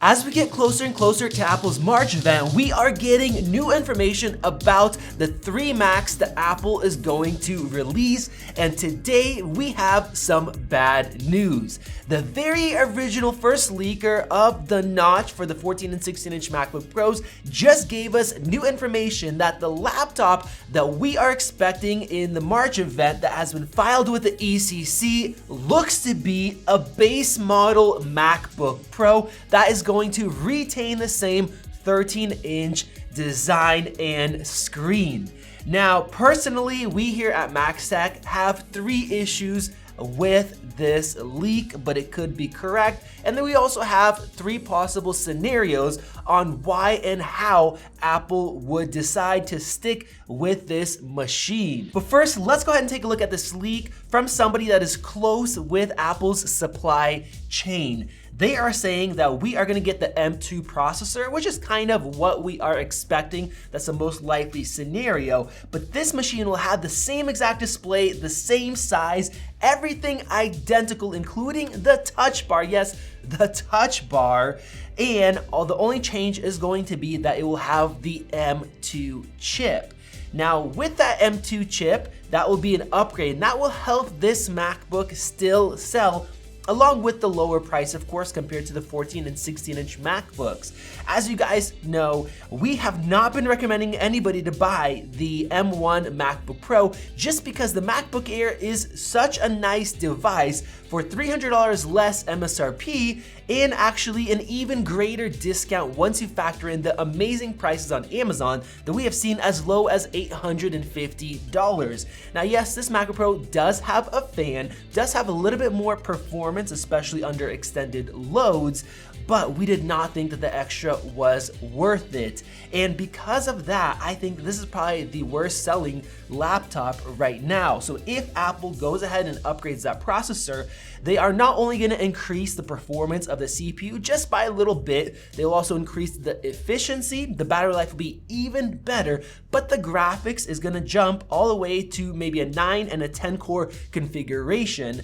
As we get closer and closer to Apple's March event, we are getting new information about the 3 Macs that Apple is going to release, and today we have some bad news. The very original first leaker of the notch for the 14 and 16-inch MacBook Pros just gave us new information that the laptop that we are expecting in the March event that has been filed with the ECC looks to be a base model MacBook Pro that is going to retain the same 13-inch design and screen. Now, personally, we here at MaxTech have 3 issues with this leak, but it could be correct. And then we also have 3 possible scenarios on why and how Apple would decide to stick with this machine. But first, let's go ahead and take a look at this leak from somebody that is close with Apple's supply chain. They are saying that we are going to get the M2 processor, which is kind of what we are expecting. That's the most likely scenario. But this machine will have the same exact display, the same size, everything identical, including the touch bar. Yes, the touch bar. And the only change is going to be that it will have the M2 chip. Now, with that M2 chip, that will be an upgrade, and that will help this MacBook still sell, along with the lower price, of course, compared to the 14 and 16-inch MacBooks. As you guys know, we have not been recommending anybody to buy the M1 MacBook Pro just because the MacBook Air is such a nice device for $300 less MSRP and actually an even greater discount once you factor in the amazing prices on Amazon that we have seen as low as $850. Now, yes, this MacBook Pro does have a fan, does have a little bit more performance, especially under extended loads, but we did not think that the extra was worth it. And because of that, I think this is probably the worst selling laptop right now. So if Apple goes ahead and upgrades that processor, they are not only going to increase the performance of the CPU just by a little bit, they will also increase the efficiency, the battery life will be even better, but the graphics is going to jump all the way to maybe a 9 and a 10 core configuration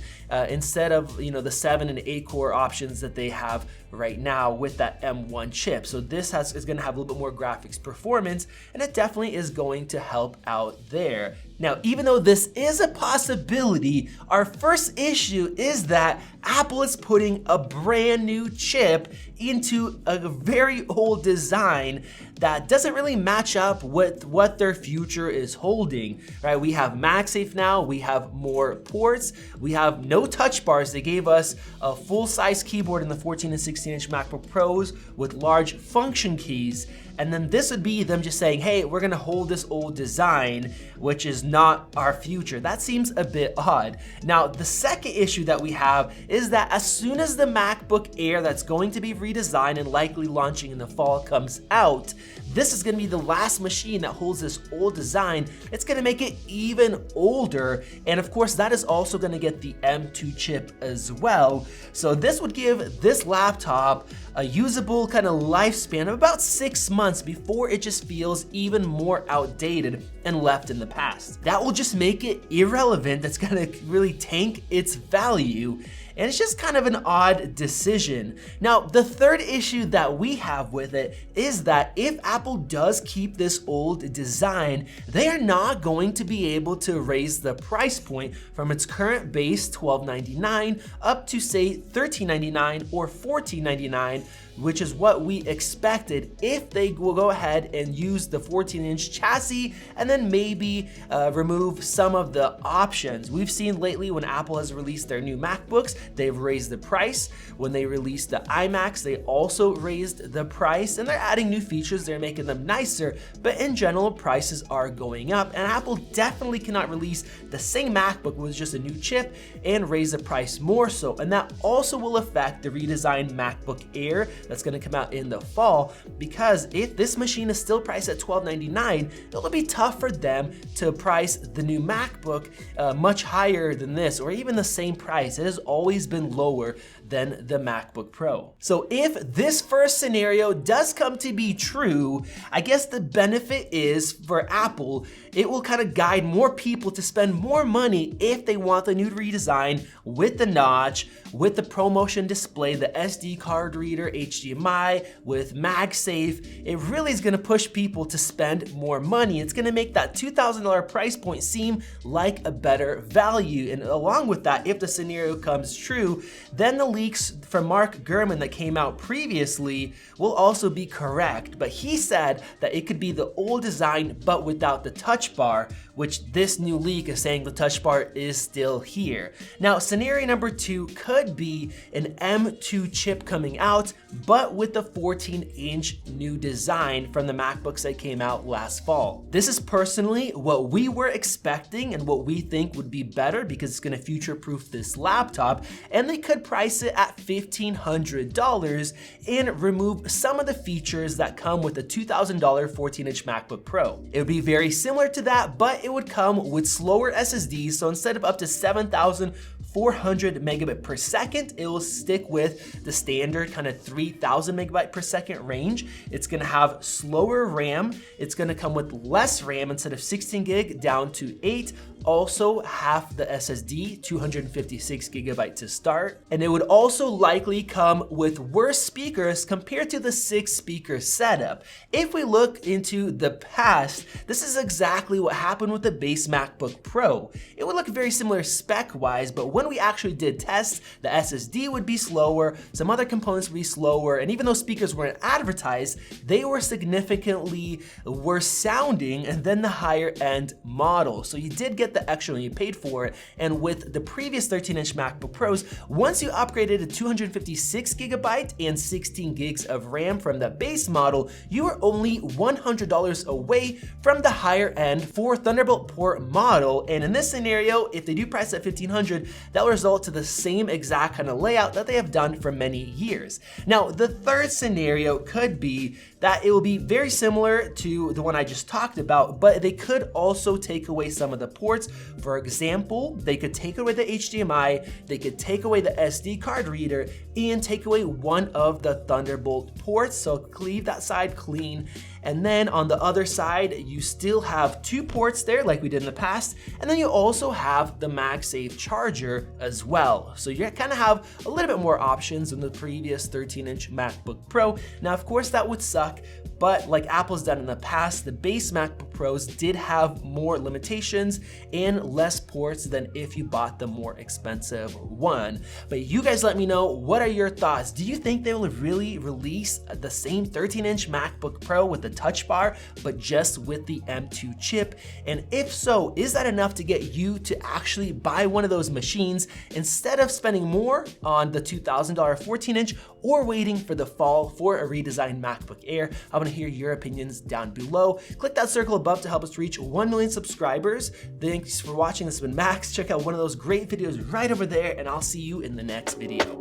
instead of the 7 and 8 core options that they have right now with that M1 chip. So this is going to have a little bit more graphics performance, and it definitely is going to help out there. Now, even though this is a possibility, our first issue is that Apple is putting a brand new chip into a very old design that doesn't really match up with what their future is holding, right? We have MagSafe now, we have more ports, we have no touch bars. They gave us a full-size keyboard in the 14 and 16-inch MacBook Pros with large function keys. And then this would be them just saying, hey, we're gonna hold this old design, which is not our future. That seems a bit odd. Now, the second issue that we have is that as soon as the MacBook Air that's going to be redesigned and likely launching in the fall comes out, this is gonna be the last machine that holds this old design. It's gonna make it even older. And of course, that is also gonna get the M2 chip as well. So this would give this laptop a usable kind of lifespan of about 6 months before it just feels even more outdated and left in the past. That will just make it irrelevant. That's gonna really tank its value. And it's just kind of an odd decision. Now, the third issue that we have with it is that if Apple does keep this old design, they are not going to be able to raise the price point from its current base $1299 up to say $1399 or $1499, which is what we expected if they will go ahead and use the 14-inch chassis and then maybe remove some of the options. We've seen lately when Apple has released their new MacBooks, they've raised the price. When they released the iMacs, they also raised the price, and they're adding new features, they're making them nicer, but in general, prices are going up, and Apple definitely cannot release the same MacBook with just a new chip and raise the price more so, and that also will affect the redesigned MacBook Air that's going to come out in the fall, because if this machine is still priced at $1299, it'll be tough for them to price the new MacBook much higher than this, or even the same price. It has always been lower than the MacBook Pro. So if this first scenario does come to be true, I guess the benefit is for Apple, it will kind of guide more people to spend more money if they want the new redesign with the notch, with the ProMotion display, the SD card reader, HDMI, with MagSafe. It really is going to push people to spend more money. It's going to make that $2,000 price point seem like a better value. And along with that, if the scenario comes true, then the leaks from Mark Gurman that came out previously will also be correct. But he said that it could be the old design but without the touch bar, which this new leak is saying the touch bar is still here. Now, scenario number 2 could be an M2 chip coming out, but with the 14-inch new design from the MacBooks that came out last fall. This is personally what we were expecting and what we think would be better because it's going to future-proof this laptop, and they could price it at $1,500 and remove some of the features that come with the $2,000 14-inch MacBook Pro. It would be very similar to that, but it would come with slower SSDs, so instead of up to 7,400 megabit per second, it will stick with the standard kind of 3,000 megabyte per second range. It's gonna have slower RAM. It's gonna come with less RAM, instead of 16 gig down to 8. Also half the SSD, 256 gigabyte to start. And it would also likely come with worse speakers compared to the 6-speaker setup. If we look into the past, this is exactly what happened with the base MacBook Pro. It would look very similar spec-wise, but when we actually did tests, the SSD would be slower, some other components would be slower, and even though speakers weren't advertised, they were significantly worse sounding than the higher end model. So you did get the extra when you paid for it. And with the previous 13-inch MacBook Pros, once you upgraded to 256 gigabyte and 16 gigs of RAM from the base model, you were only $100 away from the higher end for Thunderbolt port model. And in this scenario, if they do price at $1,500, that will result to the same exact kind of layout that they have done for many years. Now, the third scenario could be that it will be very similar to the one I just talked about, but they could also take away some of the ports. For example, they could take away the HDMI, they could take away the SD card reader, and take away one of the Thunderbolt ports, so leave that side clean. And then on the other side, you still have 2 ports there like we did in the past, and then you also have the MagSafe charger as well. So you kind of have a little bit more options than the previous 13-inch MacBook Pro. Now, of course, that would suck, but like Apple's done in the past, the base MacBook Pros did have more limitations and less ports than if you bought the more expensive one. But you guys let me know, what are your thoughts? Do you think they will really release the same 13-inch MacBook Pro with the touch bar, but just with the M2 chip? And if so, is that enough to get you to actually buy one of those machines instead of spending more on the $2,000 14-inch or waiting for the fall for a redesigned MacBook Air? I want to hear your opinions down below. Click that circle above to help us reach 1 million subscribers. Thanks for watching. This has been Max. Check out one of those great videos right over there, and I'll see you in the next video.